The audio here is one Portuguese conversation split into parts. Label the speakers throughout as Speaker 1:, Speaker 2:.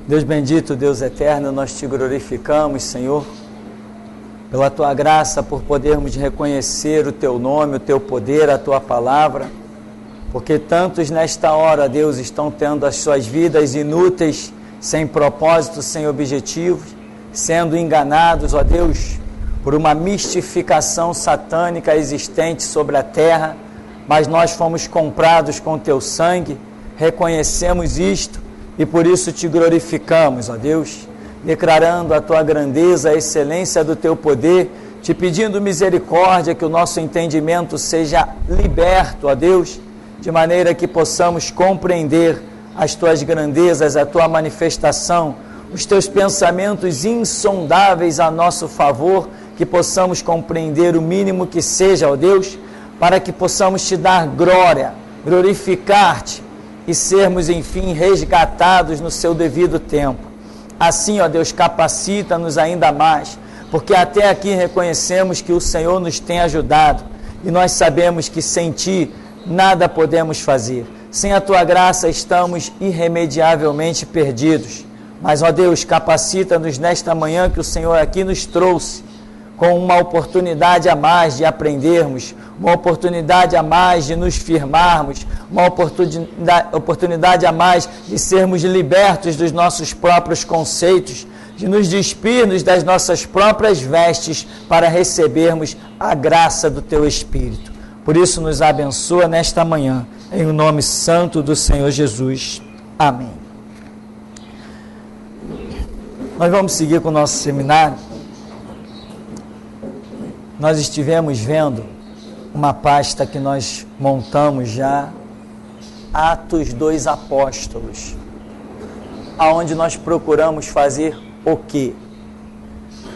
Speaker 1: Deus bendito, Deus eterno, nós te glorificamos, Senhor, pela Tua graça, por podermos reconhecer o Teu nome, o Teu poder, a Tua palavra, porque tantos nesta hora, Deus, estão tendo as suas vidas inúteis, sem propósito, sem objetivo, sendo enganados, ó Deus, por uma mistificação satânica existente sobre a terra, mas nós fomos comprados com Teu sangue, reconhecemos isto, e por isso te glorificamos, ó Deus, declarando a Tua grandeza, a excelência do Teu poder, te pedindo misericórdia, que o nosso entendimento seja liberto, ó Deus, de maneira que possamos compreender as Tuas grandezas, a Tua manifestação, os Teus pensamentos insondáveis a nosso favor, que possamos compreender o mínimo que seja, ó Deus, para que possamos Te dar glória, glorificar-Te, e sermos, enfim, resgatados no seu devido tempo. Assim, ó Deus, capacita-nos ainda mais, porque até aqui reconhecemos que o Senhor nos tem ajudado, e nós sabemos que sem Ti nada podemos fazer. Sem a Tua graça estamos irremediavelmente perdidos. Mas, ó Deus, capacita-nos nesta manhã que o Senhor aqui nos trouxe, com uma oportunidade a mais de aprendermos, uma oportunidade a mais de nos firmarmos, uma oportunidade a mais de sermos libertos dos nossos próprios conceitos, de nos despirmos das nossas próprias vestes para recebermos a graça do Teu Espírito. Por isso nos abençoa nesta manhã, em o nome santo do Senhor Jesus. Amém. Nós vamos seguir com o nosso seminário. Nós estivemos vendo uma pasta que nós montamos já, Atos dos Apóstolos, aonde nós procuramos fazer o quê?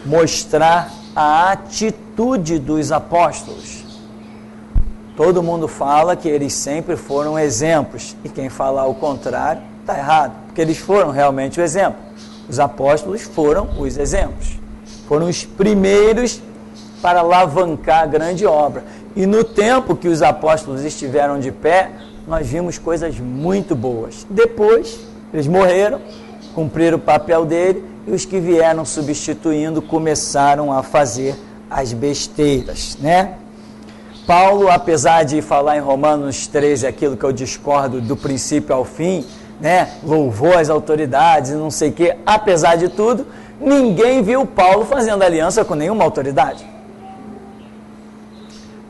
Speaker 1: Mostrar a atitude dos apóstolos. Todo mundo fala que eles sempre foram exemplos, e quem fala o contrário está errado, porque eles foram realmente o exemplo. Os apóstolos foram os exemplos, foram os primeiros para alavancar a grande obra. E no tempo que os apóstolos estiveram de pé, nós vimos coisas muito boas. Depois, eles morreram, cumpriram o papel dele, e os que vieram substituindo começaram a fazer as besteiras, né? Paulo, apesar de falar em Romanos 13 aquilo que eu discordo do princípio ao fim, né? Louvou as autoridades e não sei o quê, apesar de tudo, ninguém viu Paulo fazendo aliança com nenhuma autoridade.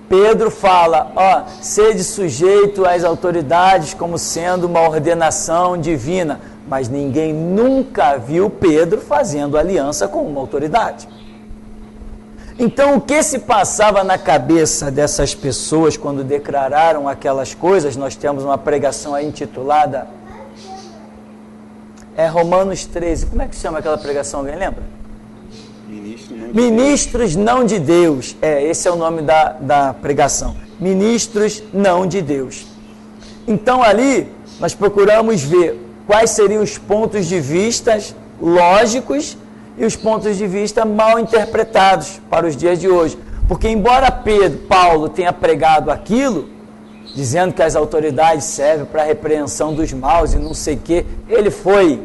Speaker 1: Pedro fala, sede sujeito às autoridades como sendo uma ordenação divina, mas ninguém nunca viu Pedro fazendo aliança com uma autoridade. Então, o que se passava na cabeça dessas pessoas quando declararam aquelas coisas? Nós temos uma pregação aí intitulada Romanos 13. Como é que chama aquela pregação? Alguém lembra? Ministros não de Deus. Esse é o nome da pregação. Ministros não de Deus. Então ali nós procuramos ver quais seriam os pontos de vista lógicos e os pontos de vista mal interpretados para os dias de hoje. Porque embora Paulo tenha pregado aquilo, dizendo que as autoridades servem para a repreensão dos maus e não sei o quê, ele foi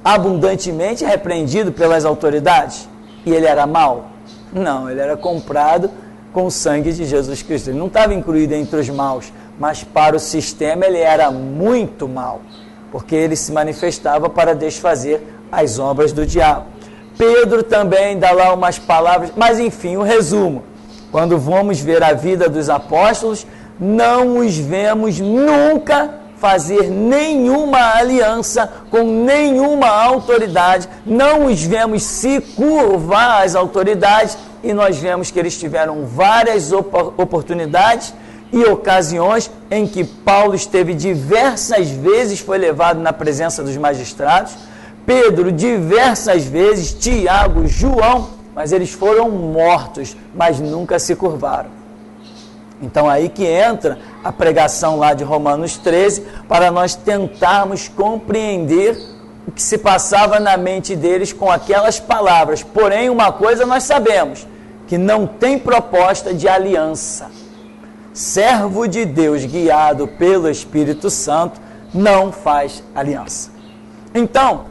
Speaker 1: abundantemente repreendido pelas autoridades, e ele era mau? Não, ele era comprado com o sangue de Jesus Cristo. Ele não estava incluído entre os maus, mas para o sistema ele era muito mau, porque ele se manifestava para desfazer as obras do diabo. Pedro também dá lá umas palavras, mas enfim, o resumo. Quando vamos ver a vida dos apóstolos, não os vemos nunca fazer nenhuma aliança com nenhuma autoridade, não os vemos se curvar às autoridades, e nós vemos que eles tiveram várias oportunidades e ocasiões em que Paulo esteve diversas vezes, foi levado na presença dos magistrados, Pedro diversas vezes, Tiago, João, mas eles foram mortos, mas nunca se curvaram. Então aí que entra a pregação lá de Romanos 13, para nós tentarmos compreender o que se passava na mente deles com aquelas palavras. Porém, uma coisa nós sabemos, que não tem proposta de aliança. Servo de Deus guiado pelo Espírito Santo não faz aliança. Então,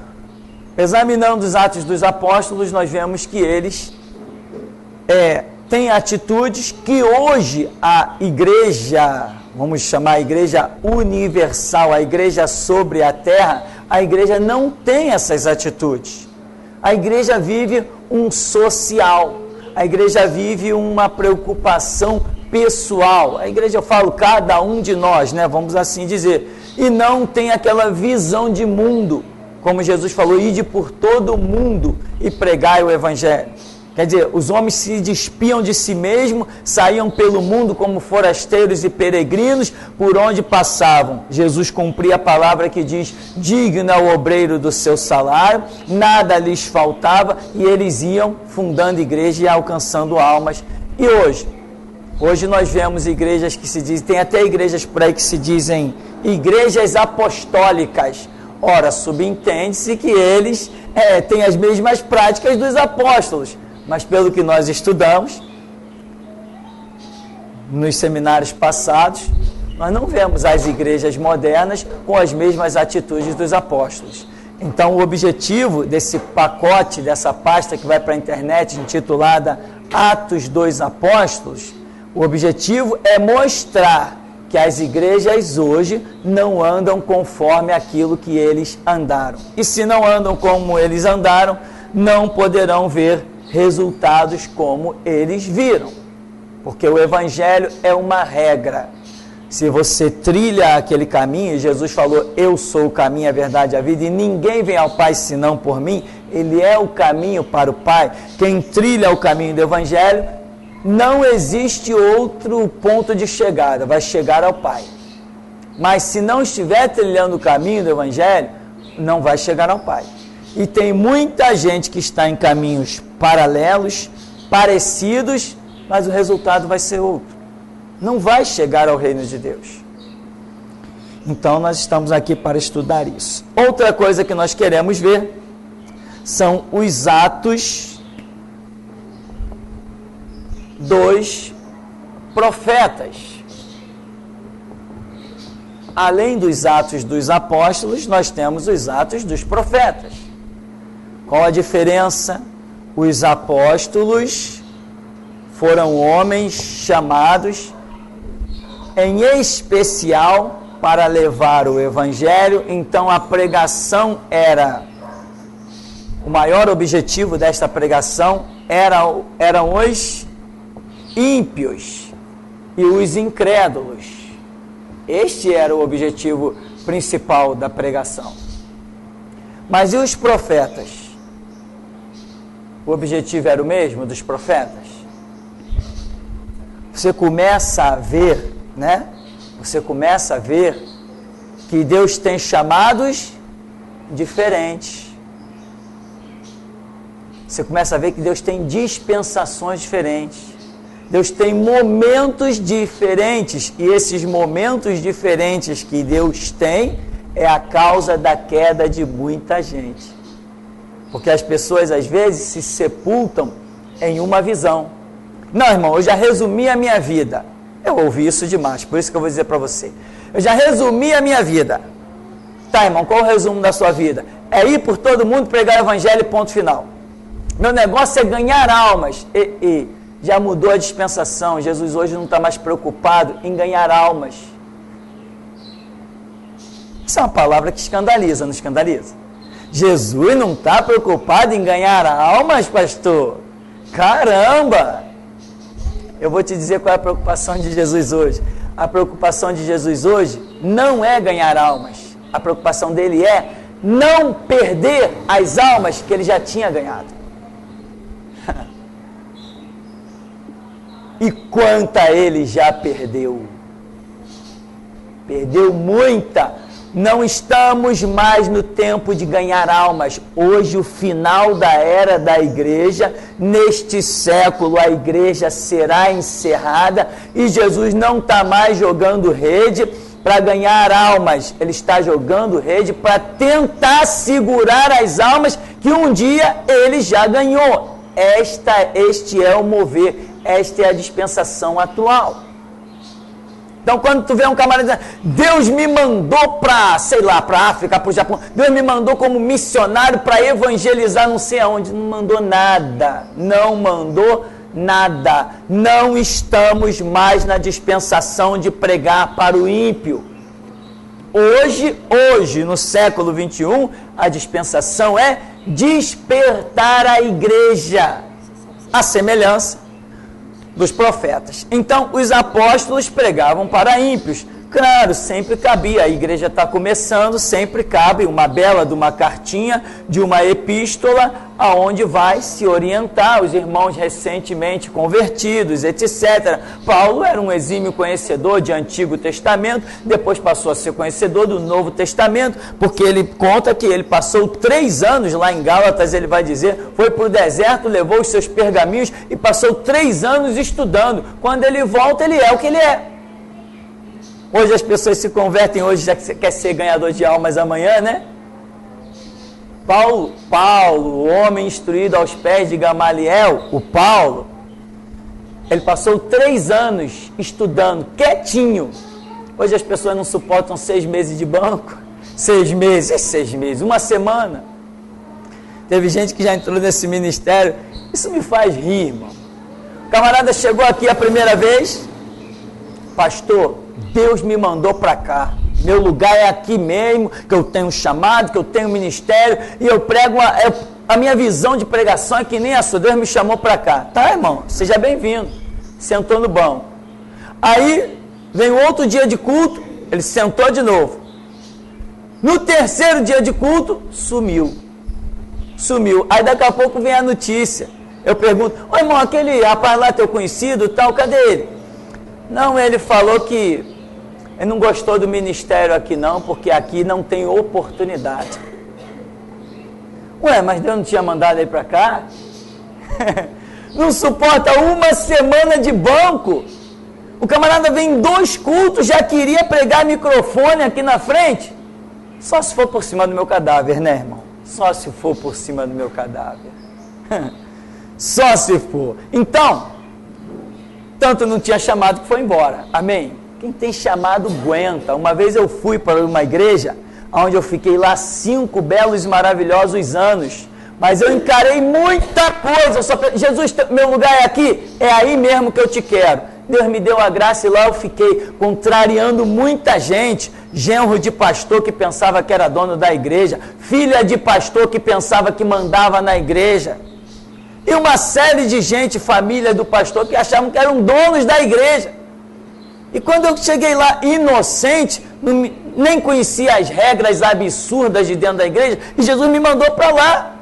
Speaker 1: examinando os Atos dos Apóstolos, nós vemos que eles têm atitudes que hoje a igreja, vamos chamar a igreja universal, a igreja sobre a terra, a igreja não tem essas atitudes. A igreja vive um social, a igreja vive uma preocupação pessoal. A igreja, eu falo, cada um de nós, né, vamos assim dizer, e não tem aquela visão de mundo, como Jesus falou, ide por todo o mundo e pregai o evangelho. Quer dizer, os homens se despiam de si mesmos, saíam pelo mundo como forasteiros e peregrinos, por onde passavam. Jesus cumpria a palavra que diz, digno é o obreiro do seu salário, nada lhes faltava, e eles iam fundando igreja e alcançando almas. E hoje nós vemos igrejas que se dizem, tem até igrejas por aí que se dizem igrejas apostólicas. Ora, subentende-se que eles têm as mesmas práticas dos apóstolos. Mas pelo que nós estudamos, nos seminários passados, nós não vemos as igrejas modernas com as mesmas atitudes dos apóstolos. Então, o objetivo desse pacote, dessa pasta que vai para a internet, intitulada Atos dos Apóstolos, o objetivo é mostrar que as igrejas hoje não andam conforme aquilo que eles andaram. E se não andam como eles andaram, não poderão ver resultados como eles viram, porque o evangelho é uma regra. Se você trilha aquele caminho, Jesus falou, eu sou o caminho, a verdade e a vida, e ninguém vem ao Pai senão por mim, ele é o caminho para o Pai. Quem trilha o caminho do evangelho, não existe outro ponto de chegada, vai chegar ao Pai. Mas se não estiver trilhando o caminho do evangelho, não vai chegar ao Pai. E tem muita gente que está em caminhos paralelos, parecidos, mas o resultado vai ser outro. Não vai chegar ao reino de Deus. Então, nós estamos aqui para estudar isso. Outra coisa que nós queremos ver são os atos dos profetas. Além dos atos dos apóstolos, nós temos os atos dos profetas. Qual a diferença? Os apóstolos foram homens chamados em especial para levar o evangelho, então a pregação era, o maior objetivo desta pregação eram os ímpios e os incrédulos. Este era o objetivo principal da pregação. Mas e os profetas? O objetivo era o mesmo dos profetas? Você começa a ver, né? Você começa a ver que Deus tem chamados diferentes. Você começa a ver que Deus tem dispensações diferentes. Deus tem momentos diferentes. E esses momentos diferentes que Deus tem é a causa da queda de muita gente. Porque as pessoas às vezes se sepultam em uma visão. Não, irmão, eu já resumi a minha vida. Eu ouvi isso demais, por isso que eu vou dizer para você. Eu já resumi a minha vida. Tá, irmão, qual é o resumo da sua vida? É ir por todo mundo, pregar o evangelho, ponto final. Meu negócio é ganhar almas. Já mudou a dispensação. Jesus hoje não está mais preocupado em ganhar almas. Isso é uma palavra que escandaliza, não escandaliza? Jesus não está preocupado em ganhar almas, pastor? Caramba! Eu vou te dizer qual é a preocupação de Jesus hoje. A preocupação de Jesus hoje não é ganhar almas. A preocupação dele é não perder as almas que ele já tinha ganhado. E quanta ele já perdeu. Perdeu muita. Não estamos mais no tempo de ganhar almas. Hoje, o final da era da igreja, neste século, a igreja será encerrada e Jesus não está mais jogando rede para ganhar almas. Ele está jogando rede para tentar segurar as almas que um dia ele já ganhou. Este é o mover, esta é a dispensação atual. Então, quando tu vê um camarada dizendo, Deus me mandou para, sei lá, para a África, para o Japão, Deus me mandou como missionário para evangelizar não sei aonde, não mandou nada, não mandou nada. Não estamos mais na dispensação de pregar para o ímpio. Hoje, no século 21, a dispensação é despertar a igreja, a semelhança dos profetas. Então, os apóstolos pregavam para ímpios. Claro, sempre cabia, a igreja está começando, sempre cabe uma bela de uma cartinha, de uma epístola, aonde vai se orientar os irmãos recentemente convertidos, etc. Paulo era um exímio conhecedor de Antigo Testamento, depois passou a ser conhecedor do Novo Testamento, porque ele conta que ele passou 3 anos lá em Gálatas, ele vai dizer, foi para o deserto, levou os seus pergaminhos e passou 3 anos estudando. Quando ele volta, ele é o que ele é. Hoje as pessoas se convertem, hoje já quer ser ganhador de almas amanhã, né? Paulo, o homem instruído aos pés de Gamaliel, o Paulo, ele passou 3 anos estudando, quietinho. Hoje as pessoas não suportam 6 meses de banco, 6 meses, uma semana. Teve gente que já entrou nesse ministério, isso me faz rir, irmão. O camarada chegou aqui a primeira vez, pastor, Deus me mandou para cá, meu lugar é aqui mesmo, que eu tenho chamado, que eu tenho ministério, e eu prego, a minha visão de pregação é que nem a sua, Deus me chamou para cá. Tá, irmão, seja bem-vindo. Sentou no banco. Aí, vem outro dia de culto, ele sentou de novo. No terceiro dia de culto, sumiu. Aí daqui a pouco vem a notícia. Eu pergunto, ô irmão, aquele rapaz lá teu conhecido, tal, cadê ele? Não, ele falou que ele não gostou do ministério aqui não, porque aqui não tem oportunidade. Ué, mas Deus não tinha mandado ele para cá? Não suporta uma semana de banco. O camarada vem em 2 cultos, já queria pregar microfone aqui na frente. Só se for por cima do meu cadáver, né, irmão? Só se for por cima do meu cadáver. Só se for. Então, tanto não tinha chamado que foi embora. Amém? Quem tem chamado aguenta. Uma vez eu fui para uma igreja, onde eu fiquei lá 5 belos e maravilhosos anos. Mas eu encarei muita coisa. Jesus, meu lugar é aqui? É aí mesmo que eu te quero. Deus me deu a graça e lá eu fiquei contrariando muita gente. Genro de pastor que pensava que era dono da igreja. Filha de pastor que pensava que mandava na igreja. E uma série de gente, família do pastor, que achavam que eram donos da igreja. E quando eu cheguei lá inocente, nem conhecia as regras absurdas de dentro da igreja, e Jesus me mandou para lá.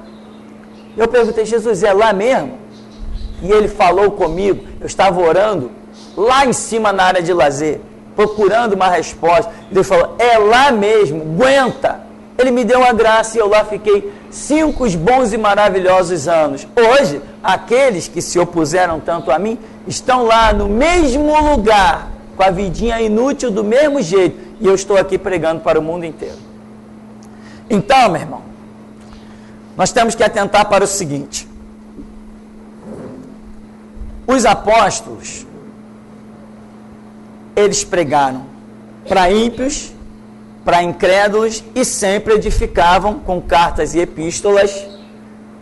Speaker 1: Eu perguntei, Jesus, é lá mesmo? E ele falou comigo, eu estava orando lá em cima na área de lazer, procurando uma resposta. Ele falou, é lá mesmo, aguenta. Ele me deu a graça e eu lá fiquei 5 bons e maravilhosos anos. Hoje, aqueles que se opuseram tanto a mim, estão lá no mesmo lugar, com a vidinha inútil do mesmo jeito, e eu estou aqui pregando para o mundo inteiro. Então, meu irmão, nós temos que atentar para o seguinte: os apóstolos, eles pregaram para ímpios, para incrédulos, e sempre edificavam com cartas e epístolas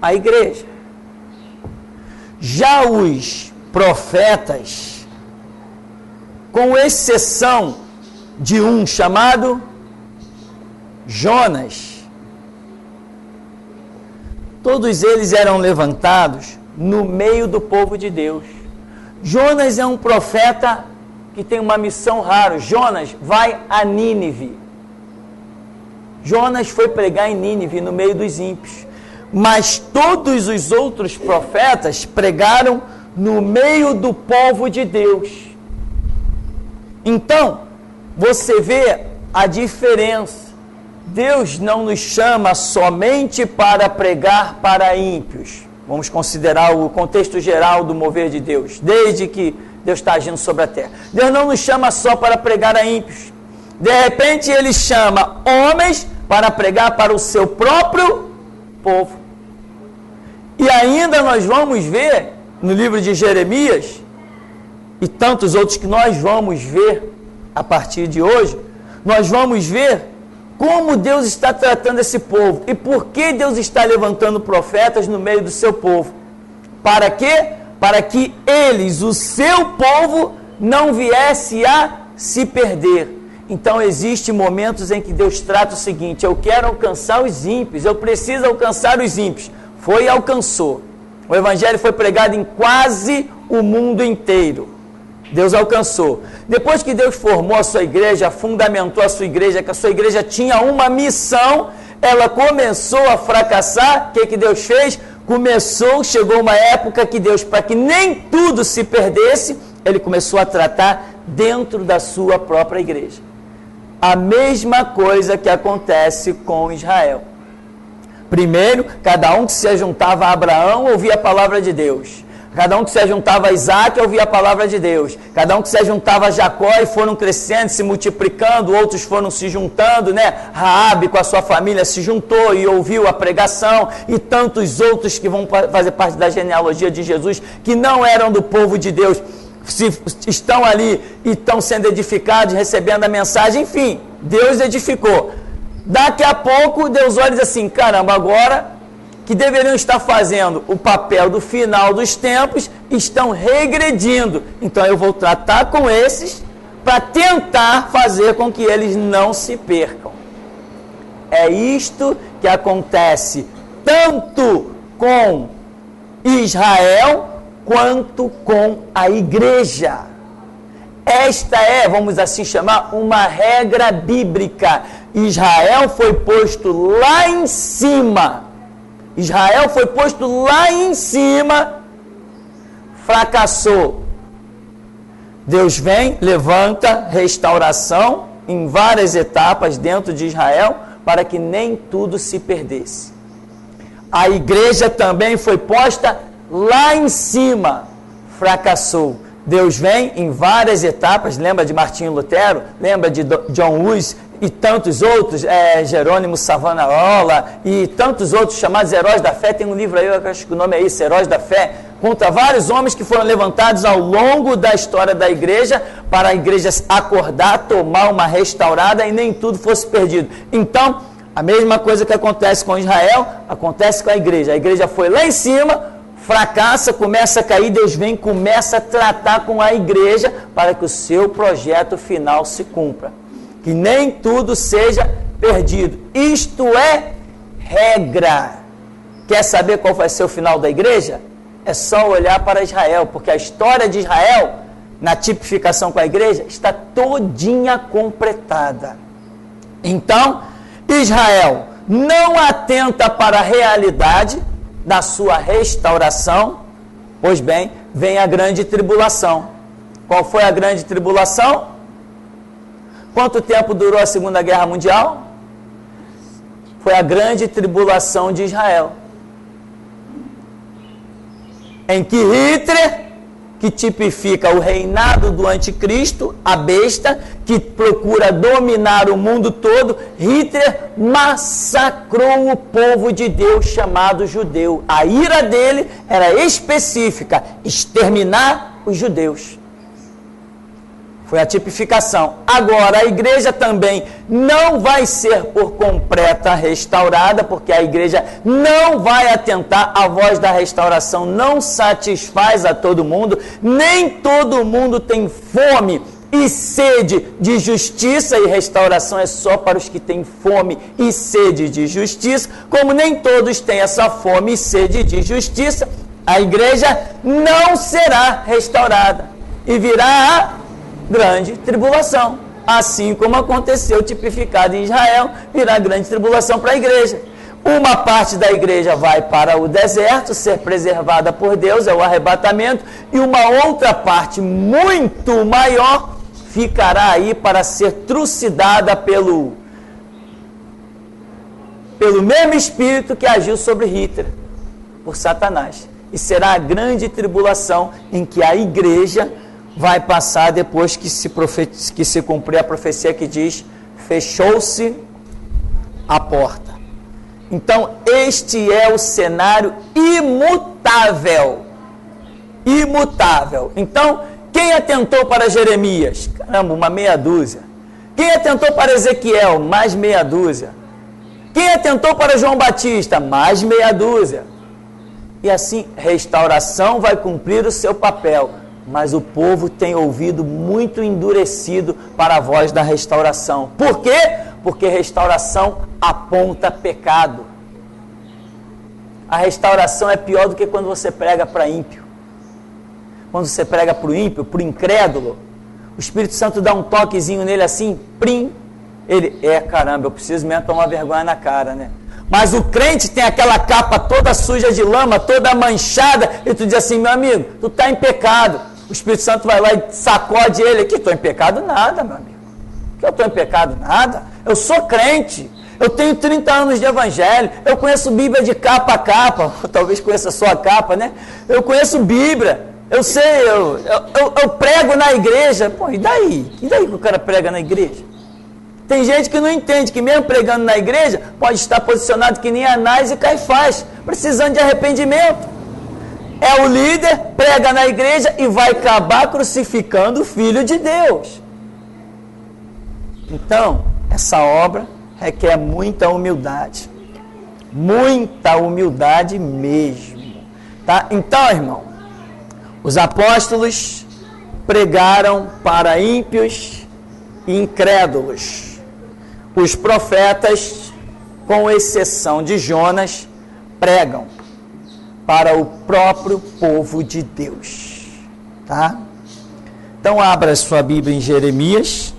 Speaker 1: a igreja. Já os profetas, com exceção de um chamado Jonas, todos eles eram levantados no meio do povo de Deus. Jonas é um profeta que tem uma missão rara. Jonas vai a Nínive. Jonas foi pregar em Nínive, no meio dos ímpios. Mas todos os outros profetas pregaram no meio do povo de Deus. Então, você vê a diferença. Deus não nos chama somente para pregar para ímpios. Vamos considerar o contexto geral do mover de Deus, desde que Deus está agindo sobre a terra. Deus não nos chama só para pregar a ímpios. De repente, Ele chama homens para pregar para o seu próprio povo. E ainda nós vamos ver, no livro de Jeremias, e tantos outros que nós vamos ver, a partir de hoje, nós vamos ver como Deus está tratando esse povo e por que Deus está levantando profetas no meio do seu povo. Para quê? Para que eles, o seu povo, não viesse a se perder. Então existem momentos em que Deus trata o seguinte: eu quero alcançar os ímpios, eu preciso alcançar os ímpios. Foi e alcançou. O evangelho foi pregado em quase o mundo inteiro. Deus alcançou. Depois que Deus formou a sua igreja, fundamentou a sua igreja, que a sua igreja tinha uma missão, ela começou a fracassar. O que Deus fez? Chegou uma época que Deus, para que nem tudo se perdesse, Ele começou a tratar dentro da sua própria igreja. A mesma coisa que acontece com Israel. Primeiro, cada um que se juntava a Abraão ouvia a palavra de Deus. Cada um que se juntava a Isaac ouvia a palavra de Deus. Cada um que se juntava a Jacó e foram crescendo, se multiplicando, outros foram se juntando, né? Raabe com a sua família se juntou e ouviu a pregação, e tantos outros que vão fazer parte da genealogia de Jesus, que não eram do povo de Deus, estão ali e estão sendo edificados, recebendo a mensagem. Enfim, Deus edificou. Daqui a pouco Deus olha e diz assim: caramba, agora que deveriam estar fazendo o papel do final dos tempos, estão regredindo. Então eu vou tratar com esses para tentar fazer com que eles não se percam. É isto que acontece tanto com Israel quanto com a igreja. Esta é, vamos assim chamar, uma regra bíblica. Israel foi posto lá em cima. Israel foi posto lá em cima, fracassou. Deus vem, levanta restauração em várias etapas dentro de Israel, para que nem tudo se perdesse. A igreja também foi posta lá em cima, fracassou. Deus vem em várias etapas, lembra de Martinho Lutero, lembra de John Hus e tantos outros, Jerônimo Savonarola e tantos outros chamados heróis da fé. Tem um livro aí, eu acho que o nome é esse, Heróis da Fé, contra vários homens que foram levantados ao longo da história da igreja, para a igreja acordar, tomar uma restaurada e nem tudo fosse perdido. Então, a mesma coisa que acontece com Israel, acontece com a igreja. A igreja foi lá em cima, fracassa, começa a cair, Deus vem, começa a tratar com a igreja para que o seu projeto final se cumpra. Que nem tudo seja perdido. Isto é regra. Quer saber qual vai ser o final da igreja? É só olhar para Israel, porque a história de Israel, na tipificação com a igreja, está todinha completada. Então, Israel não atenta para a realidade da sua restauração. Pois bem, vem a grande tribulação. Qual foi a grande tribulação? Quanto tempo durou a Segunda Guerra Mundial? Foi a grande tribulação de Israel, em que Hitler, que tipifica o reinado do anticristo, a besta, que procura dominar o mundo todo, Hitler massacrou o povo de Deus chamado judeu. A ira dele era específica: exterminar os judeus. Foi a tipificação. Agora, a igreja também não vai ser por completa restaurada, porque a igreja não vai atentar. A voz da restauração não satisfaz a todo mundo. Nem todo mundo tem fome e sede de justiça, e restauração é só para os que têm fome e sede de justiça. Como nem todos têm essa fome e sede de justiça, a igreja não será restaurada e virá a grande tribulação, assim como aconteceu tipificado em Israel, virá grande tribulação para a igreja. Uma parte da igreja vai para o deserto, ser preservada por Deus, é o arrebatamento, e uma outra parte muito maior ficará aí para ser trucidada pelo mesmo espírito que agiu sobre Hitler, por Satanás. E será a grande tribulação em que a igreja vai passar depois que se cumprir a profecia que diz: fechou-se a porta. Então, este é o cenário imutável. Imutável. Então, Quem atentou para Jeremias? Caramba, uma meia dúzia. Quem atentou para Ezequiel? Mais meia dúzia. Quem atentou para João Batista? Mais meia dúzia. E assim, restauração vai cumprir o seu papel, mas o povo tem ouvido muito endurecido para a voz da restauração. Por quê? Porque restauração aponta pecado. A restauração é pior do que quando você prega para ímpio. Quando você prega para o ímpio, para o incrédulo, o Espírito Santo dá um toquezinho nele assim, prim, ele, caramba, eu preciso mesmo tomar vergonha na cara, né? Mas o crente tem aquela capa toda suja de lama, toda manchada, e tu diz assim, meu amigo, tu está em pecado. O Espírito Santo vai lá e sacode ele aqui, estou em pecado nada, meu amigo. Que eu estou em pecado nada? Eu sou crente, eu tenho 30 anos de evangelho, eu conheço Bíblia de capa a capa, talvez conheça só a capa, né? Eu conheço Bíblia, eu sei, eu prego na igreja. Pô, e daí? E daí que o cara prega na igreja? Tem gente que não entende que mesmo pregando na igreja, pode estar posicionado que nem Anás e Caifás, precisando de arrependimento. É o líder, prega na igreja e vai acabar crucificando o Filho de Deus. Então, essa obra requer muita humildade mesmo, tá? Então, irmão, os apóstolos pregaram para ímpios e incrédulos. Os profetas, com exceção de Jonas, pregam para o próprio povo de Deus, tá? Então abra sua Bíblia em Jeremias.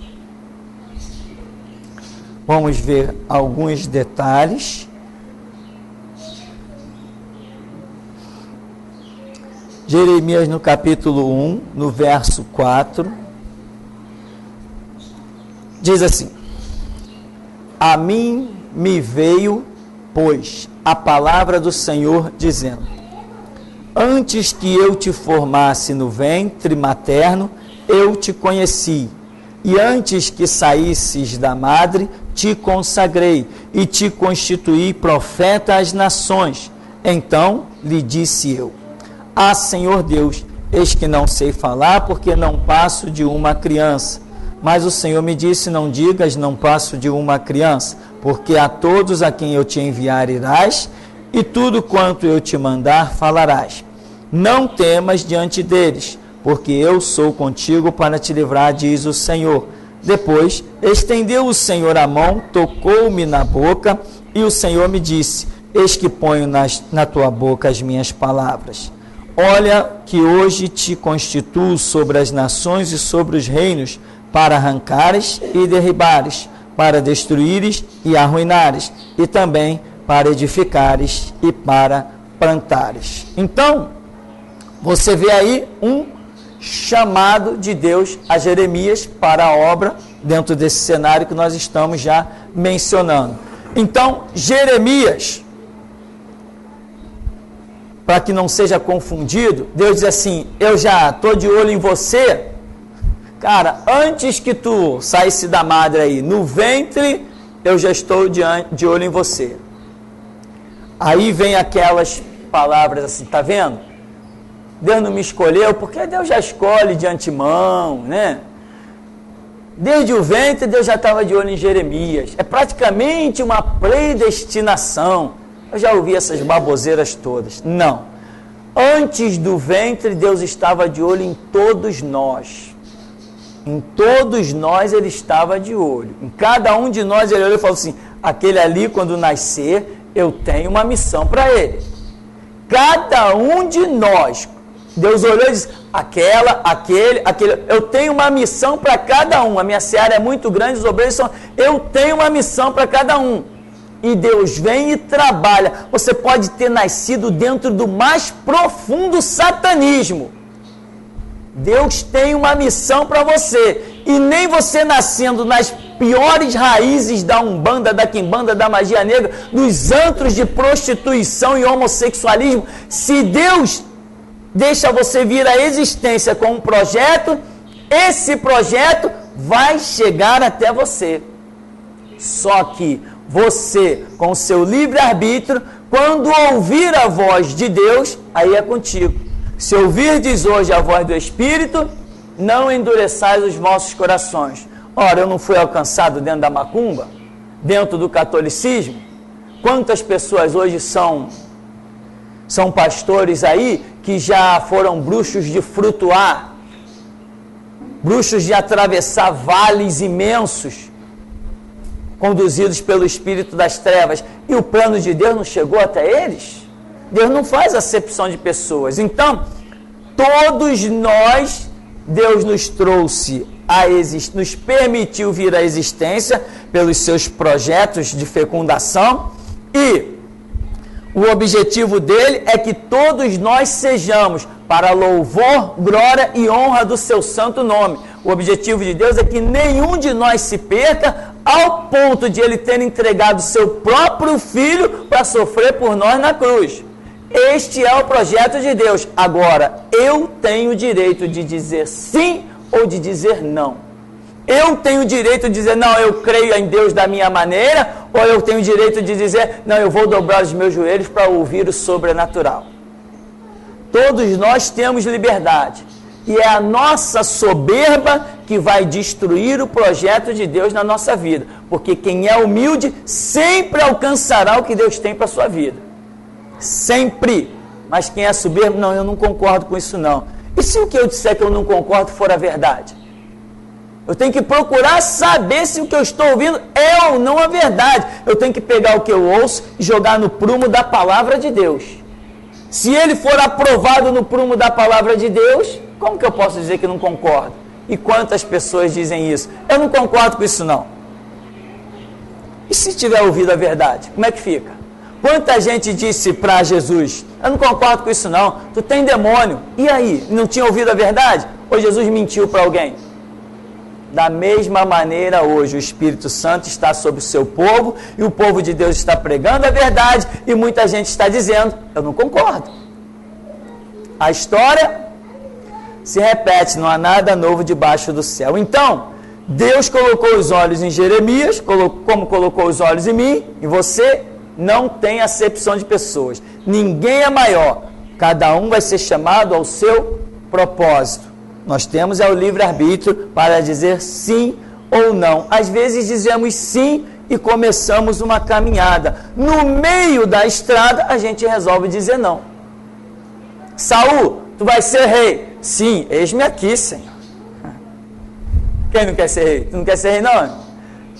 Speaker 1: Vamos ver alguns detalhes. Jeremias no capítulo 1, no verso 4, diz assim: a mim me veio, pois, a palavra do Senhor, dizendo: antes que eu te formasse no ventre materno, eu te conheci, e antes que saísses da madre, te consagrei, e te constituí profeta às nações. Então lhe disse eu: ah, Senhor Deus, eis que não sei falar, porque não passo de uma criança. Mas o Senhor me disse: não digas, não passo de uma criança, porque a todos a quem eu te enviar irás, e tudo quanto eu te mandar falarás. Não temas diante deles, porque eu sou contigo para te livrar, diz o Senhor. Depois estendeu o Senhor a mão, tocou-me na boca, e o Senhor me disse: eis que ponho na tua boca as minhas palavras. Olha que hoje te constituo sobre as nações e sobre os reinos, para arrancares e derribares, para destruíres e arruinares, e também para edificares e para plantares. Então, você vê aí um chamado de Deus a Jeremias para a obra, dentro desse cenário que nós estamos já mencionando. Então, Jeremias, para que não seja confundido, Deus diz assim: eu já estou de olho em você. Cara, antes que tu saísse da madre aí, no ventre, eu já estou de olho em você. Aí vem aquelas palavras assim, tá vendo? Deus não me escolheu, porque Deus já escolhe de antemão, né? Desde o ventre, Deus já estava de olho em Jeremias. É praticamente uma predestinação. Eu já ouvi essas baboseiras todas. Não. Antes do ventre, Deus estava de olho em todos nós. Em todos nós ele estava de olho. Em cada um de nós ele olhou e falou assim: aquele ali, quando nascer, eu tenho uma missão para ele. Cada um de nós, Deus olhou e disse: aquele, eu tenho uma missão para cada um. A minha seara é muito grande, os obreiros são... Eu tenho uma missão para cada um. E Deus vem e trabalha. Você pode ter nascido dentro do mais profundo satanismo. Deus tem uma missão para você, e nem você nascendo nas piores raízes da Umbanda, da Quimbanda, da magia negra, dos antros de prostituição e homossexualismo, se Deus deixa você vir à existência com um projeto, esse projeto vai chegar até você. Só que você, com o seu livre-arbítrio, quando ouvir a voz de Deus, aí é contigo. Se ouvirdes hoje a voz do Espírito, não endureçais os vossos corações. Ora, eu não fui alcançado dentro da macumba, dentro do catolicismo? Quantas pessoas hoje são pastores aí que já foram bruxos de frutuar, bruxos de atravessar vales imensos, conduzidos pelo Espírito das Trevas, e o plano de Deus não chegou até eles? Deus não faz acepção de pessoas. Então, todos nós, Deus nos trouxe nos permitiu vir à existência pelos seus projetos de fecundação, e o objetivo dele é que todos nós sejamos para louvor, glória e honra do seu santo nome. O objetivo de Deus é que nenhum de nós se perca, ao ponto de ele ter entregado seu próprio filho para sofrer por nós na cruz. Este é o projeto de Deus. Agora, eu tenho o direito de dizer sim ou de dizer não. Eu tenho o direito de dizer, não, eu creio em Deus da minha maneira, ou eu tenho o direito de dizer, não, eu vou dobrar os meus joelhos para ouvir o sobrenatural. Todos nós temos liberdade, e é a nossa soberba que vai destruir o projeto de Deus na nossa vida, porque quem é humilde sempre alcançará o que Deus tem para a sua vida. Sempre. Mas quem é soberbo, não, eu não concordo com isso não. E se o que eu disser que eu não concordo for a verdade? Eu tenho que procurar saber se o que eu estou ouvindo é ou não a verdade. Eu tenho que pegar o que eu ouço e jogar no prumo da palavra de Deus. Se ele for aprovado no prumo da palavra de Deus, como que eu posso dizer que não concordo? E quantas pessoas dizem isso? Eu não concordo com isso não. E se tiver ouvido a verdade, como é que fica? Quanta gente disse para Jesus, eu não concordo com isso não, tu tem demônio. E aí, não tinha ouvido a verdade? Ou Jesus mentiu para alguém? Da mesma maneira hoje, o Espírito Santo está sobre o seu povo, e o povo de Deus está pregando a verdade, e muita gente está dizendo, eu não concordo. A história se repete, não há nada novo debaixo do céu. Então, Deus colocou os olhos em Jeremias, como colocou os olhos em mim, e você não tem acepção de pessoas. Ninguém é maior, cada um vai ser chamado ao seu propósito. Nós temos o livre-arbítrio para dizer sim ou não. Às vezes dizemos sim e começamos uma caminhada. No meio da estrada, a gente resolve dizer não. Saul, tu vai ser rei. Sim, eis-me aqui, Senhor. Quem não quer ser rei? Tu não quer ser rei, não?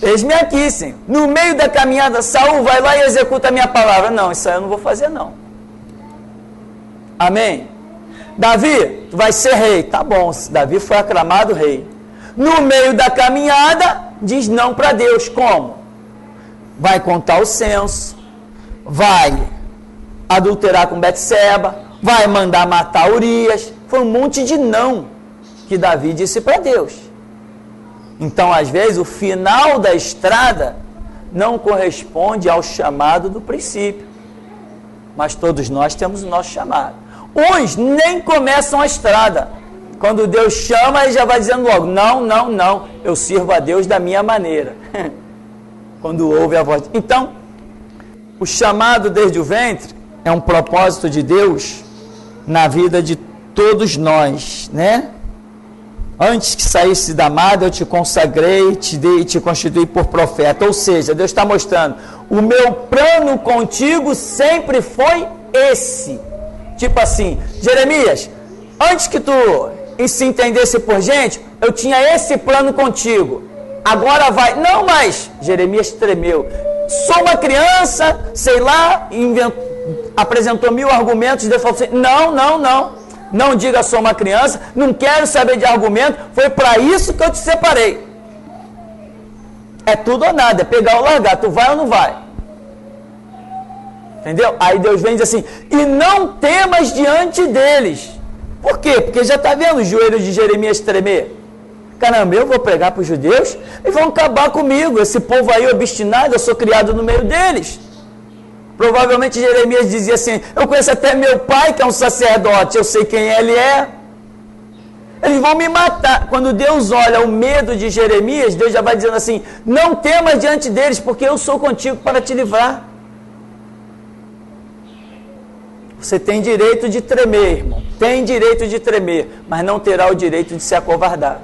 Speaker 1: Eis-me aqui, Senhor. No meio da caminhada, Saul, vai lá e executa a minha palavra. Não, isso aí eu não vou fazer, não. Amém? Davi, tu vai ser rei. Tá bom, Davi foi aclamado rei. No meio da caminhada, diz não para Deus. Como? Vai contar o censo, vai adulterar com Betseba, vai mandar matar Urias. Foi um monte de não que Davi disse para Deus. Então, às vezes, o final da estrada não corresponde ao chamado do princípio. Mas todos nós temos o nosso chamado. Uns nem começam a estrada. Quando Deus chama, ele já vai dizendo logo, não, não, não, eu sirvo a Deus da minha maneira. Quando ouve a voz. Então, o chamado desde o ventre é um propósito de Deus na vida de todos nós, né? Antes que saísse da madre, eu te consagrei, te dei e te constituí por profeta. Ou seja, Deus está mostrando, o meu plano contigo sempre foi esse. Tipo assim, Jeremias, antes que tu se entendesse por gente, eu tinha esse plano contigo. Agora vai. Não, mas Jeremias tremeu. Sou uma criança, sei lá, apresentou 1000 argumentos. Deus falou assim: não, não, não. Não diga sou uma criança, não quero saber de argumento. Foi para isso que eu te separei. É tudo ou nada, é pegar ou largar. Tu vai ou não vai? Entendeu? Aí Deus vem e diz assim, e não temas diante deles. Por quê? Porque já está vendo os joelhos de Jeremias tremer. Caramba, eu vou pregar para os judeus e vão acabar comigo. Esse povo aí obstinado, eu sou criado no meio deles. Provavelmente Jeremias dizia assim, eu conheço até meu pai que é um sacerdote, eu sei quem ele é. Eles vão me matar. Quando Deus olha o medo de Jeremias, Deus já vai dizendo assim, não temas diante deles, porque eu sou contigo para te livrar. Você tem direito de tremer, irmão. Tem direito de tremer, mas não terá o direito de se acovardar.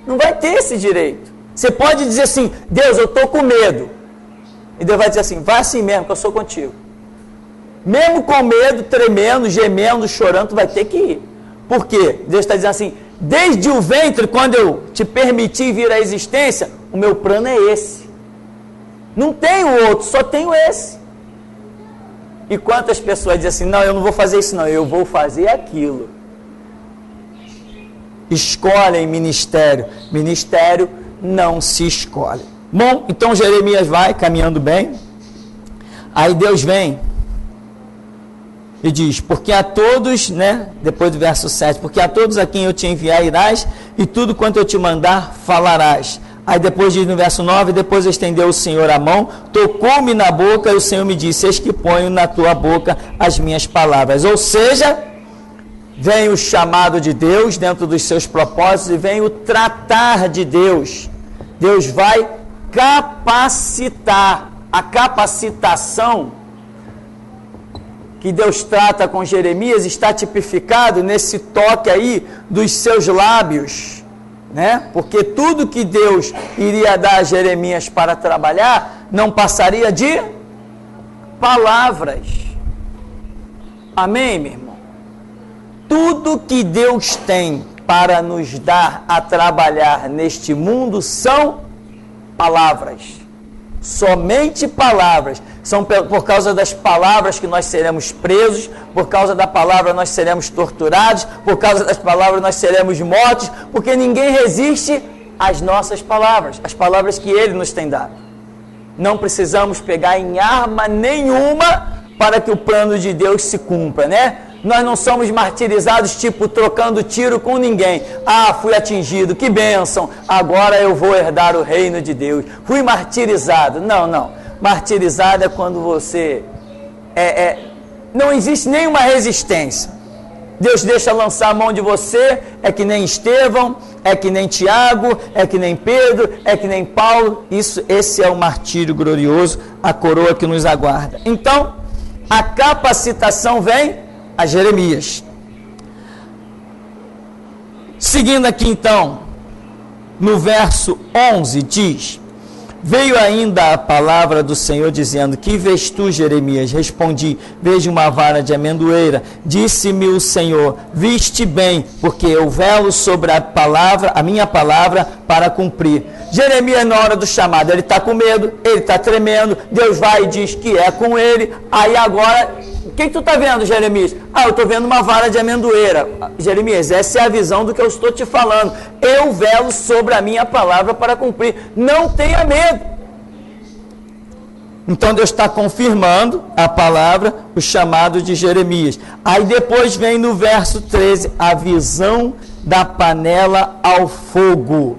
Speaker 1: Não vai ter esse direito. Você pode dizer assim, Deus, eu estou com medo. E Deus vai dizer assim, vai assim mesmo, que eu sou contigo. Mesmo com medo, tremendo, gemendo, chorando, tu vai ter que ir. Por quê? Deus está dizendo assim, desde o ventre, quando eu te permiti vir à existência, o meu plano é esse. Não tenho outro, só tenho esse. E quantas pessoas dizem assim, não, eu não vou fazer isso não, eu vou fazer aquilo. Escolhem ministério. Ministério não se escolhe. Bom, então Jeremias vai caminhando bem. Aí Deus vem e diz, porque a todos, né, depois do verso 7, porque a todos a quem eu te enviar irás, e tudo quanto eu te mandar falarás. Aí depois diz no verso 9, depois estendeu o Senhor a mão, tocou-me na boca, e o Senhor me disse, eis que ponho na tua boca as minhas palavras. Ou seja, vem o chamado de Deus dentro dos seus propósitos, e vem o tratar de Deus. Deus vai capacitar. A capacitação que Deus trata com Jeremias está tipificado nesse toque aí dos seus lábios, né? Porque tudo que Deus iria dar a Jeremias para trabalhar não passaria de palavras. Amém, meu irmão? Tudo que Deus tem para nos dar a trabalhar neste mundo são palavras. Somente palavras. São por causa das palavras que nós seremos presos, por causa da palavra nós seremos torturados, por causa das palavras nós seremos mortos, porque ninguém resiste às nossas palavras, as palavras que Ele nos tem dado. Não precisamos pegar em arma nenhuma para que o plano de Deus se cumpra, né? Nós não somos martirizados, tipo, trocando tiro com ninguém. Ah, fui atingido, que bênção, agora eu vou herdar o reino de Deus. Fui martirizado. Não. Martirizado é quando você... não existe nenhuma resistência. Deus deixa lançar a mão de você, é que nem Estevão, é que nem Tiago, é que nem Pedro, é que nem Paulo. Esse é o martírio glorioso, a coroa que nos aguarda. Então, a capacitação vem a Jeremias. Seguindo aqui então, no verso 11 diz, veio ainda a palavra do Senhor dizendo, que vês tu, Jeremias? Respondi, vejo uma vara de amendoeira. Disse-me o Senhor, viste bem, porque eu velo sobre a minha palavra para cumprir. Jeremias, na hora do chamado, ele está com medo, ele está tremendo, Deus vai e diz que é com ele. Aí agora, o que tu está vendo, Jeremias? Eu estou vendo uma vara de amendoeira. Jeremias, essa é a visão do que eu estou te falando. Eu velo sobre a minha palavra para cumprir. Não tenha medo. Então Deus está confirmando a palavra, o chamado de Jeremias. Aí depois vem no verso 13, a visão da panela ao fogo.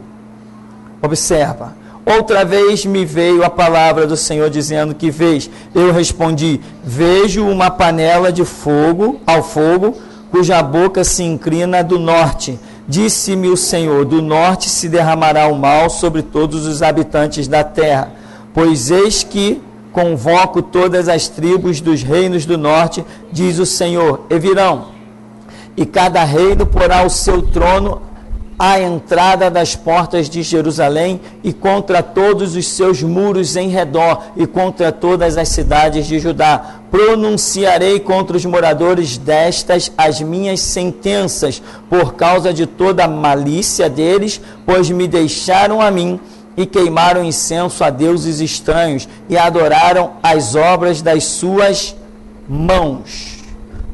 Speaker 1: Observa. Outra vez me veio a palavra do Senhor dizendo, que vês? Eu respondi, vejo uma panela de fogo, ao fogo, cuja boca se inclina do norte. Disse-me o Senhor, do norte se derramará o mal sobre todos os habitantes da terra. Pois eis que convoco todas as tribos dos reinos do norte, diz o Senhor, e virão. E cada reino porá o seu trono à entrada das portas de Jerusalém e contra todos os seus muros em redor e contra todas as cidades de Judá. Pronunciarei contra os moradores destas as minhas sentenças por causa de toda a malícia deles, pois me deixaram a mim e queimaram incenso a deuses estranhos e adoraram as obras das suas mãos.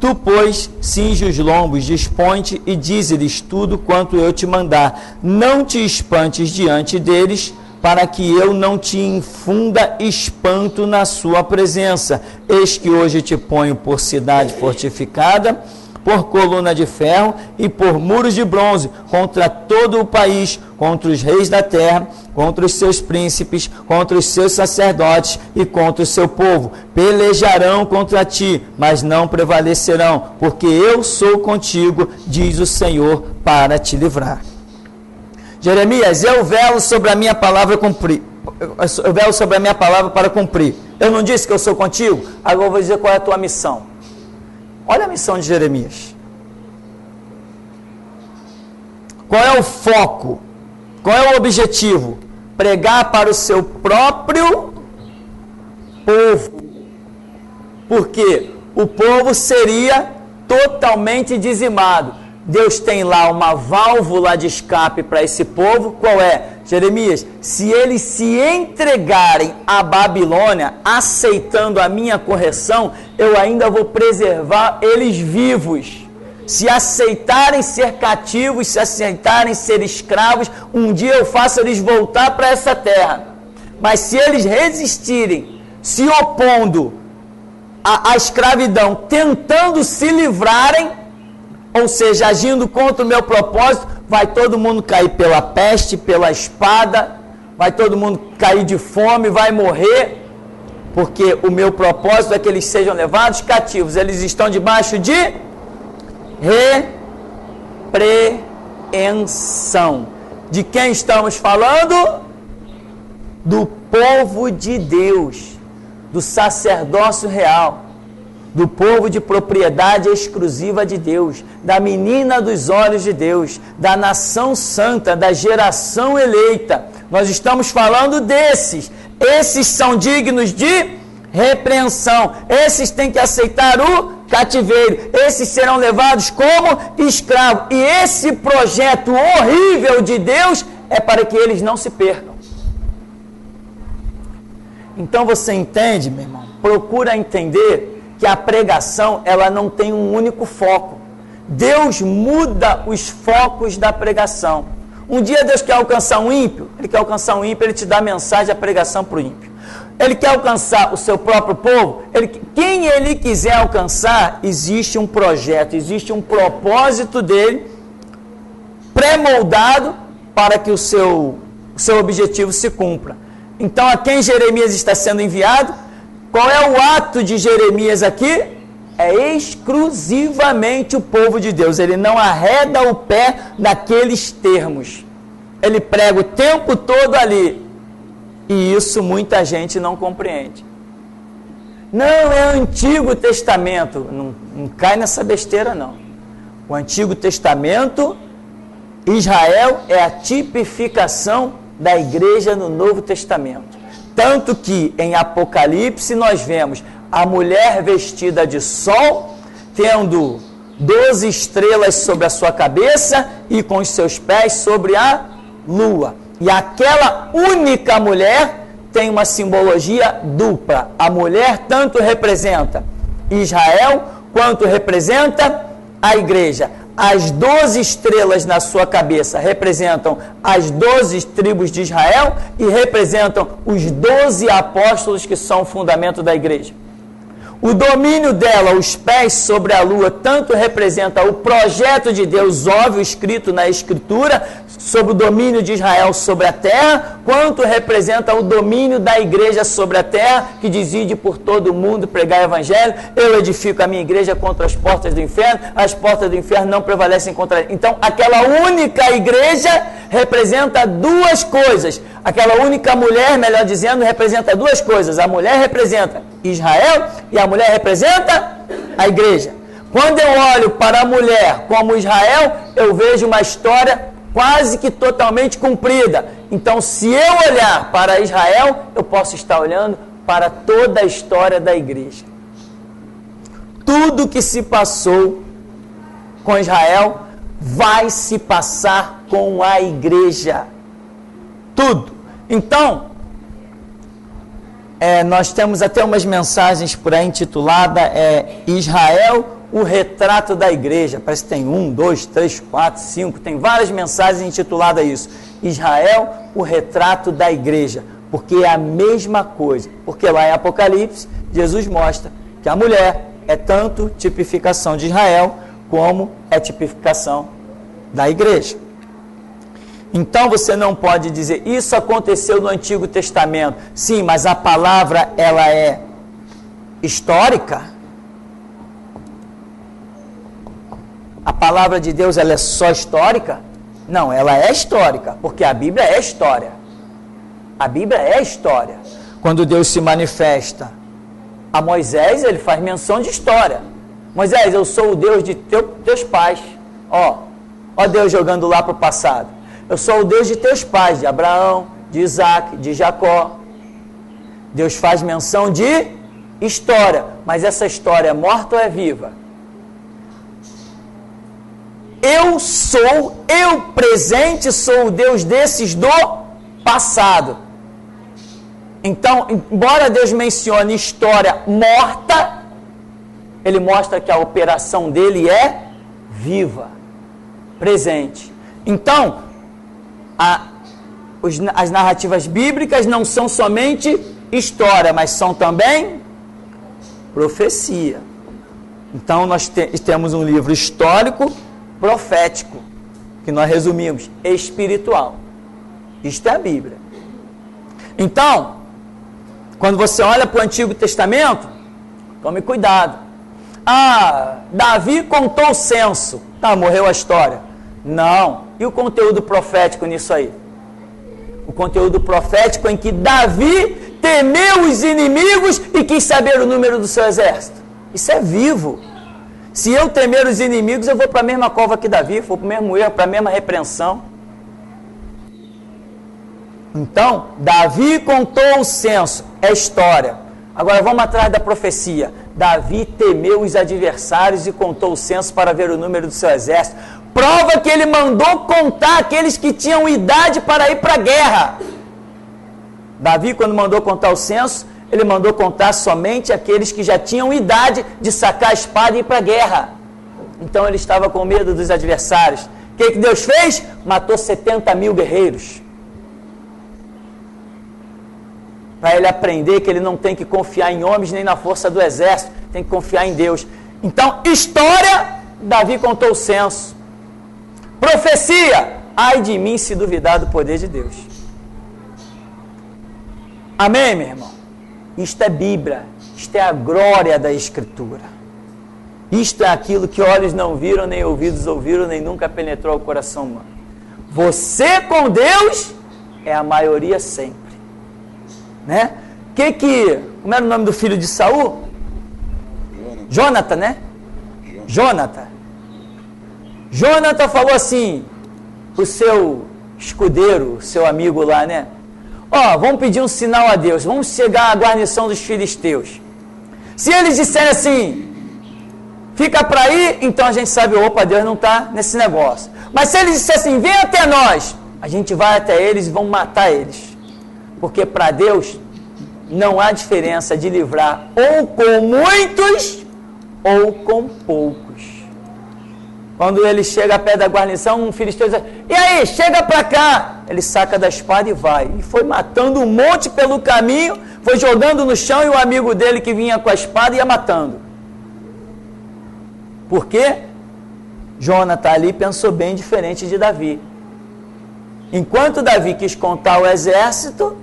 Speaker 1: Tu, pois, cinge os lombos, dispõe-te e dize-lhes tudo quanto eu te mandar. Não te espantes diante deles, para que eu não te infunda espanto na sua presença. Eis que hoje te ponho por cidade fortificada, por coluna de ferro e por muros de bronze, contra todo o país, contra os reis da terra, contra os seus príncipes, contra os seus sacerdotes e contra o seu povo. Pelejarão contra ti, mas não prevalecerão, porque eu sou contigo, diz o Senhor, para te livrar. Jeremias, eu velo sobre a minha palavra cumprir. Eu velo sobre a minha palavra para cumprir. Eu não disse que eu sou contigo? Agora eu vou dizer qual é a tua missão. Olha a missão de Jeremias. Qual é o foco? Qual é o objetivo? Pregar para o seu próprio povo. Porque o povo seria totalmente dizimado. Deus tem lá uma válvula de escape para esse povo. Qual é? Jeremias, se eles se entregarem à Babilônia, aceitando a minha correção, eu ainda vou preservar eles vivos. Se aceitarem ser cativos, se aceitarem ser escravos, um dia eu faço eles voltar para essa terra. Mas se eles resistirem, se opondo à escravidão, tentando se livrarem, ou seja, agindo contra o meu propósito, vai todo mundo cair pela peste, pela espada, vai todo mundo cair de fome, vai morrer, porque o meu propósito é que eles sejam levados cativos. Eles estão debaixo de repreensão. De quem estamos falando? Do povo de Deus, do sacerdócio real, do povo de propriedade exclusiva de Deus, da menina dos olhos de Deus, da nação santa, da geração eleita. Nós estamos falando desses. Esses são dignos de repreensão. Esses têm que aceitar o cativeiro. Esses serão levados como escravos. E esse projeto horrível de Deus é para que eles não se percam. Então você entende, meu irmão? Procura entender que a pregação, ela não tem um único foco. Deus muda os focos da pregação. Um dia Deus quer alcançar um ímpio, Ele quer alcançar um ímpio, Ele te dá a mensagem, a pregação para o ímpio. Ele quer alcançar o seu próprio povo, quem Ele quiser alcançar, existe um projeto, existe um propósito dele, pré-moldado para que o seu objetivo se cumpra. Então, a quem Jeremias está sendo enviado? Qual é o ato de Jeremias aqui? É exclusivamente o povo de Deus. Ele não arreda o pé naqueles termos. Ele prega o tempo todo ali. E isso muita gente não compreende. Não, é Antigo Testamento. Não cai nessa besteira, não. O Antigo Testamento, Israel é a tipificação da igreja no Novo Testamento. Tanto que em Apocalipse nós vemos a mulher vestida de sol, tendo 12 estrelas sobre a sua cabeça e com os seus pés sobre a lua. E aquela única mulher tem uma simbologia dupla. A mulher tanto representa Israel, quanto representa a igreja. As 12 estrelas na sua cabeça representam as 12 tribos de Israel e representam os 12 apóstolos que são o fundamento da igreja. O domínio dela, os pés sobre a lua, tanto representa o projeto de Deus, óbvio, escrito na Escritura, sobre o domínio de Israel sobre a terra, quanto representa o domínio da igreja sobre a terra, que decide por todo o mundo pregar o evangelho. Eu edifico a minha igreja contra as portas do inferno, as portas do inferno não prevalecem contra ela. Então, aquela única igreja representa duas coisas. Aquela única mulher, melhor dizendo, representa duas coisas. A mulher representa Israel e a mulher representa a igreja. Quando eu olho para a mulher como Israel, eu vejo uma história quase que totalmente cumprida. Então, se eu olhar para Israel, eu posso estar olhando para toda a história da igreja. Tudo que se passou com Israel vai se passar com a igreja. Tudo. Então, nós temos até umas mensagens por aí intitulada Israel, o retrato da igreja. Parece que tem 1, 2, 3, 4, 5, tem várias mensagens intituladas isso. Israel, o retrato da igreja. Porque é a mesma coisa. Porque lá em Apocalipse, Jesus mostra que a mulher é tanto tipificação de Israel, como é tipificação da igreja. Então você não pode dizer, isso aconteceu no Antigo Testamento. Sim, mas a palavra, ela é histórica. A palavra de Deus, ela é só histórica? Não, ela é histórica, porque a Bíblia é história. A Bíblia é história. quando Deus se manifesta a Moisés, ele faz menção de história. Moisés, eu sou o Deus de teus pais. Ó Deus jogando lá para o passado. Eu sou o Deus de teus pais, de Abraão, de Isaac, de Jacó. Deus faz menção de história, mas essa história é morta ou é viva? Eu presente, sou o Deus desses do passado. Então, embora Deus mencione história morta, ele mostra que a operação dele é viva, presente. Então, as narrativas bíblicas não são somente história, mas são também profecia. Então, nós temos um livro histórico, profético, que nós resumimos, espiritual. Isto é a Bíblia. Então, quando você olha para o Antigo Testamento, tome cuidado. Davi contou o censo. Morreu a história. Não. E o conteúdo profético nisso aí? O conteúdo profético em que Davi temeu os inimigos e quis saber o número do seu exército. Isso é vivo. Se eu temer os inimigos, eu vou para a mesma cova que Davi, vou para o mesmo erro, para a mesma repreensão. Então, Davi contou o censo, é história. Agora vamos atrás da profecia. Davi temeu os adversários e contou o censo para ver o número do seu exército. Prova que ele mandou contar aqueles que tinham idade para ir para a guerra. Davi, quando mandou contar o censo, ele mandou contar somente aqueles que já tinham idade de sacar a espada e ir para a guerra. Então ele estava com medo dos adversários. O que Deus fez? Matou 70 mil guerreiros. Para ele aprender que ele não tem que confiar em homens nem na força do exército, tem que confiar em Deus. Então, história, Davi contou o censo. Profecia, ai de mim se duvidar do poder de Deus. Amém, meu irmão? Isto é Bíblia, isto é a glória da Escritura. Isto é aquilo que olhos não viram, nem ouvidos ouviram, nem nunca penetrou o coração humano. Você com Deus é a maioria sempre. Né? Como era o nome do filho de Saul? Jonathan, né? Jonathan falou assim pro seu escudeiro, seu amigo lá, né? Vamos pedir um sinal a Deus, vamos chegar à guarnição dos filisteus. Se eles disserem assim, fica para aí, então a gente sabe, Deus não está nesse negócio. Mas se eles disserem assim, vem até nós, a gente vai até eles e vamos matar eles. Porque para Deus não há diferença de livrar ou com muitos ou com poucos. Quando ele chega perto da guarnição, um filisteu diz, e aí, chega para cá. Ele saca da espada e vai. E foi matando um monte pelo caminho, foi jogando no chão e o amigo dele que vinha com a espada ia matando. Por quê? Jonathan ali pensou bem diferente de Davi. Enquanto Davi quis contar o exército,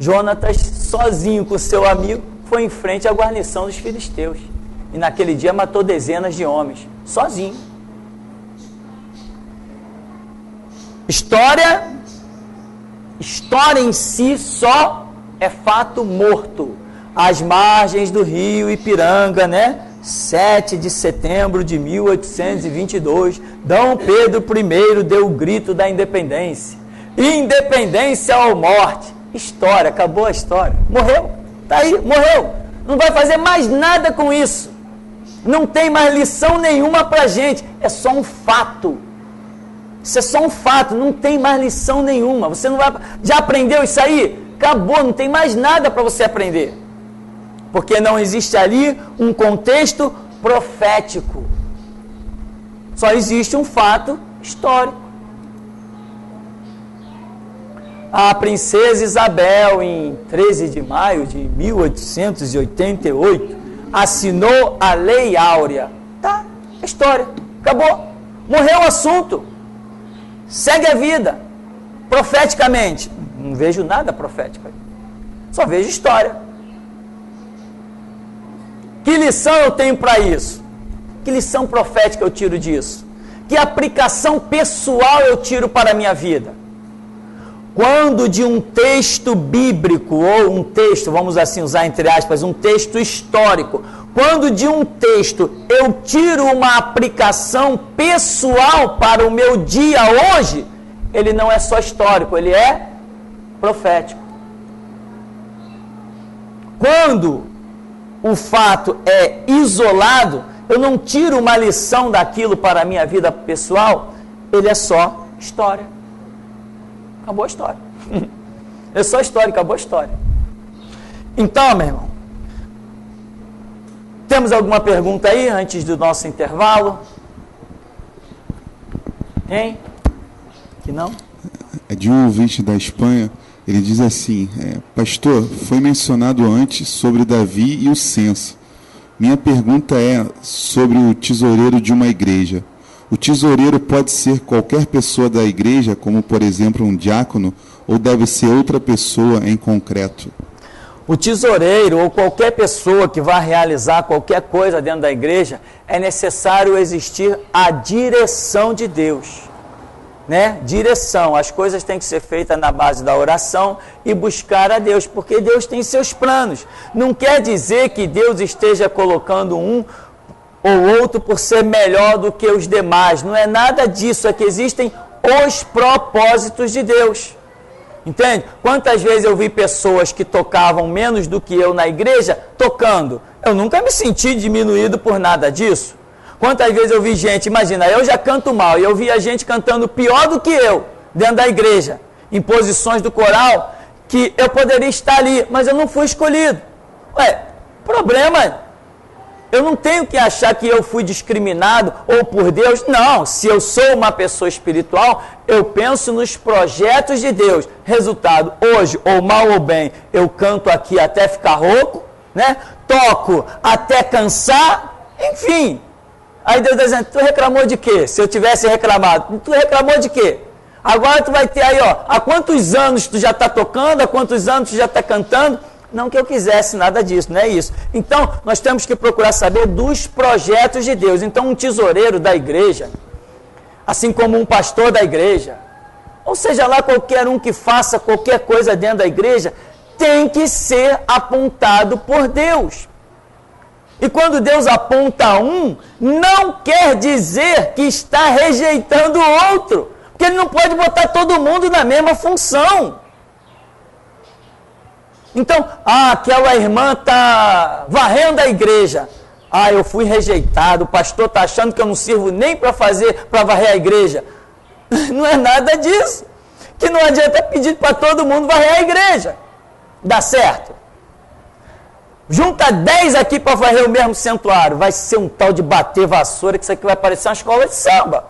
Speaker 1: Jonatas, sozinho com seu amigo, foi em frente à guarnição dos filisteus. E naquele dia matou dezenas de homens, sozinho. História em si só é fato morto. Às margens do rio Ipiranga, né? 7 de setembro de 1822, D. Pedro I deu o grito da independência. Independência ou morte. História, acabou a história. Morreu, tá aí, morreu. Não vai fazer mais nada com isso. Não tem mais lição nenhuma pra gente. É só um fato. Isso é só um fato, não tem mais lição nenhuma. Você não vai. Já aprendeu isso aí? Acabou, não tem mais nada para você aprender. Porque não existe ali um contexto profético. Só existe um fato histórico. A princesa Isabel, em 13 de maio de 1888, assinou a Lei Áurea. Tá, história, acabou. Morreu o assunto. Segue a vida. Profeticamente, não vejo nada profético aí. Só vejo história. Que lição eu tenho para isso? Que lição profética eu tiro disso? Que aplicação pessoal eu tiro para a minha vida? Quando de um texto bíblico, ou um texto, vamos assim usar entre aspas, um texto histórico, quando de um texto eu tiro uma aplicação pessoal para o meu dia hoje, ele não é só histórico, ele é profético. Quando o fato é isolado, eu não tiro uma lição daquilo para a minha vida pessoal, ele é só história. Acabou a história. É só história, acabou a história. Então, meu irmão, temos alguma pergunta aí antes do nosso intervalo? Hein? Que não?
Speaker 2: É de um ouvinte da Espanha. Ele diz assim: pastor, foi mencionado antes sobre Davi e o censo. Minha pergunta é sobre o tesoureiro de uma igreja. O tesoureiro pode ser qualquer pessoa da igreja, como por exemplo um diácono, ou deve ser outra pessoa em concreto?
Speaker 1: O tesoureiro ou qualquer pessoa que vá realizar qualquer coisa dentro da igreja, é necessário existir a direção de Deus. Né? Direção, as coisas têm que ser feitas na base da oração e buscar a Deus, porque Deus tem seus planos. Não quer dizer que Deus esteja colocando um ou outro por ser melhor do que os demais, não é nada disso, é que existem os propósitos de Deus. Entende? Quantas vezes eu vi pessoas que tocavam menos do que eu na igreja tocando? Eu nunca me senti diminuído por nada disso. Quantas vezes eu vi gente, imagina, eu já canto mal, e eu via gente cantando pior do que eu, dentro da igreja, em posições do coral, que eu poderia estar ali, mas eu não fui escolhido. Ué, problema, eu não tenho que achar que eu fui discriminado ou por Deus, não. Se eu sou uma pessoa espiritual, eu penso nos projetos de Deus. Resultado, hoje, ou mal ou bem, eu canto aqui até ficar rouco, né? Toco até cansar, enfim. Aí Deus está dizendo, tu reclamou de quê? Se eu tivesse reclamado, tu reclamou de quê? Agora tu vai ter aí, ó, há quantos anos tu já está tocando, há quantos anos tu já está cantando? Não que eu quisesse nada disso, não é isso. Então, nós temos que procurar saber dos projetos de Deus. Então, um tesoureiro da igreja, assim como um pastor da igreja, ou seja lá qualquer um que faça qualquer coisa dentro da igreja, tem que ser apontado por Deus. E quando Deus aponta um, não quer dizer que está rejeitando o outro, porque Ele não pode botar todo mundo na mesma função. Então, aquela irmã está varrendo a igreja. Eu fui rejeitado, o pastor está achando que eu não sirvo nem para varrer a igreja. Não é nada disso. Que não adianta pedir para todo mundo varrer a igreja. Dá certo? Junta 10 aqui para varrer o mesmo santuário. Vai ser um tal de bater vassoura, que isso aqui vai parecer uma escola de samba.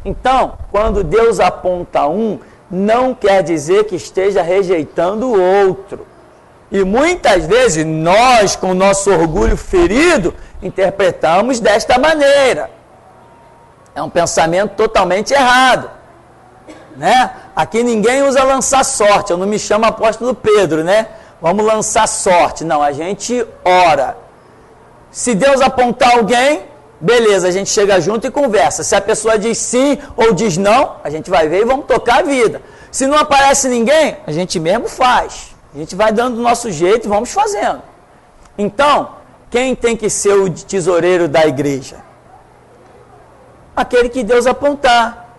Speaker 1: Então, quando Deus aponta um, não quer dizer que esteja rejeitando o outro. E muitas vezes nós, com o nosso orgulho ferido, interpretamos desta maneira. É um pensamento totalmente errado. Né? Aqui ninguém usa lançar sorte, eu não me chamo apóstolo Pedro, né? Vamos lançar sorte. Não, a gente ora. Se Deus apontar alguém, beleza, a gente chega junto e conversa. Se a pessoa diz sim ou diz não, a gente vai ver e vamos tocar a vida. Se não aparece ninguém, a gente mesmo faz. A gente vai dando do nosso jeito e vamos fazendo. Então, quem tem que ser o tesoureiro da igreja? Aquele que Deus apontar.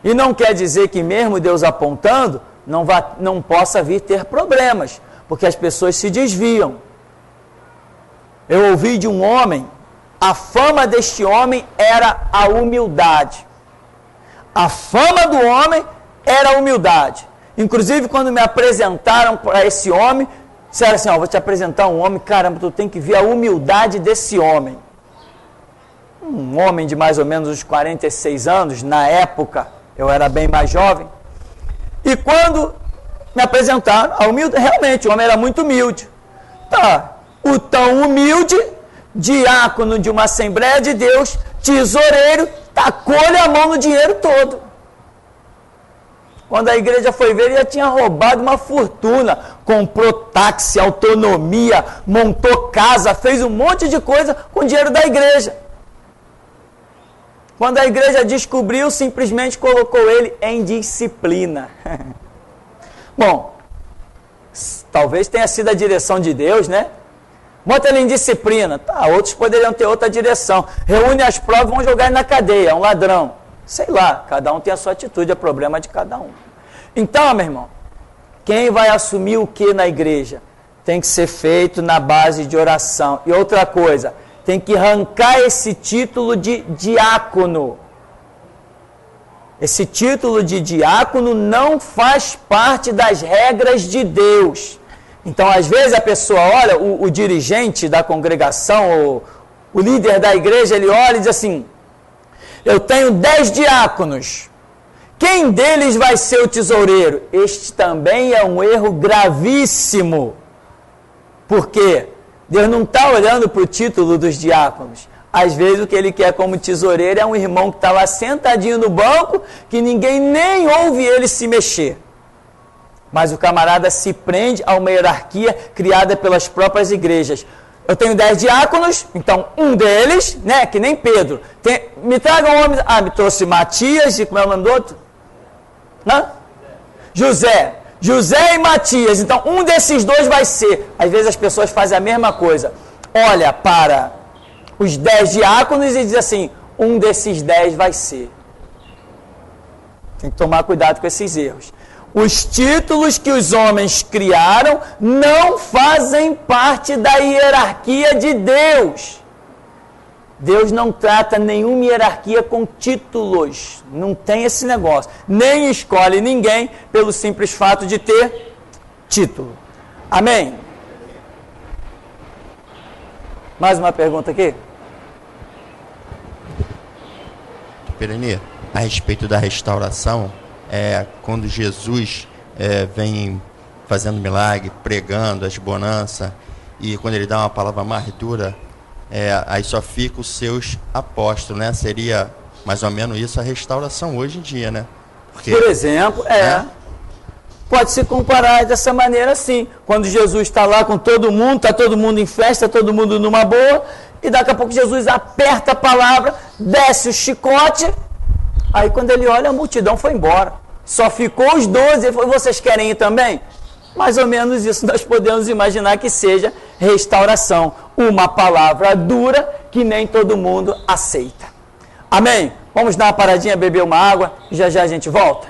Speaker 1: E não quer dizer que mesmo Deus apontando, não possa vir ter problemas, porque as pessoas se desviam. Eu ouvi de um homem, a fama deste homem era a humildade. A fama do homem era a humildade. Inclusive, quando me apresentaram para esse homem, disseram assim, vou te apresentar um homem, caramba, tu tem que ver a humildade desse homem. Um homem de mais ou menos uns 46 anos, na época, eu era bem mais jovem. E quando me apresentaram, realmente, o homem era muito humilde. Tá, o tão humilde, diácono de uma Assembleia de Deus, tesoureiro, tacou-lhe a mão no dinheiro todo. Quando a igreja foi ver, ele já tinha roubado uma fortuna, comprou táxi, autonomia, montou casa, fez um monte de coisa com o dinheiro da igreja. Quando a igreja descobriu, simplesmente colocou ele em disciplina. Bom, talvez tenha sido a direção de Deus, né? Bota ele em disciplina. Tá, outros poderiam ter outra direção. Reúne as provas e vão jogar ele na cadeia, é um ladrão. Sei lá, cada um tem a sua atitude, é problema de cada um. Então, meu irmão, quem vai assumir o que na igreja? Tem que ser feito na base de oração. E outra coisa, tem que arrancar esse título de diácono. Esse título de diácono não faz parte das regras de Deus. Então, às vezes a pessoa olha, o dirigente da congregação, o líder da igreja, ele olha e diz assim, eu tenho 10 diáconos, quem deles vai ser o tesoureiro? Este também é um erro gravíssimo. Por quê? Deus não está olhando para o título dos diáconos. Às vezes o que ele quer como tesoureiro é um irmão que está lá sentadinho no banco, que ninguém nem ouve ele se mexer. Mas o camarada se prende a uma hierarquia criada pelas próprias igrejas. Eu tenho 10 diáconos, então um deles, né, que nem Pedro, me traga um homem, me trouxe Matias, e como é o nome do outro? José e Matias, então um desses dois vai ser. Às vezes as pessoas fazem a mesma coisa, olha para os 10 diáconos e diz assim, um desses 10 vai ser. Tem que tomar cuidado com esses erros. Os títulos que os homens criaram não fazem parte da hierarquia de Deus. Deus não trata nenhuma hierarquia com títulos. Não tem esse negócio. Nem escolhe ninguém pelo simples fato de ter título. Amém? Mais uma pergunta aqui?
Speaker 3: Pereni, a respeito da restauração, quando Jesus vem fazendo milagre, pregando as bonanças, e quando ele dá uma palavra mais dura, aí só fica os seus apóstolos, né? Seria mais ou menos isso a restauração hoje em dia, né? Porque,
Speaker 1: por exemplo, pode se comparar dessa maneira assim. Quando Jesus está lá com todo mundo, está todo mundo em festa, todo mundo numa boa, e daqui a pouco Jesus aperta a palavra, desce o chicote, aí quando ele olha, a multidão foi embora. Só ficou os 12, ele falou, vocês querem ir também? Mais ou menos isso nós podemos imaginar que seja restauração. Uma palavra dura que nem todo mundo aceita. Amém? Vamos dar uma paradinha, beber uma água e já já a gente volta.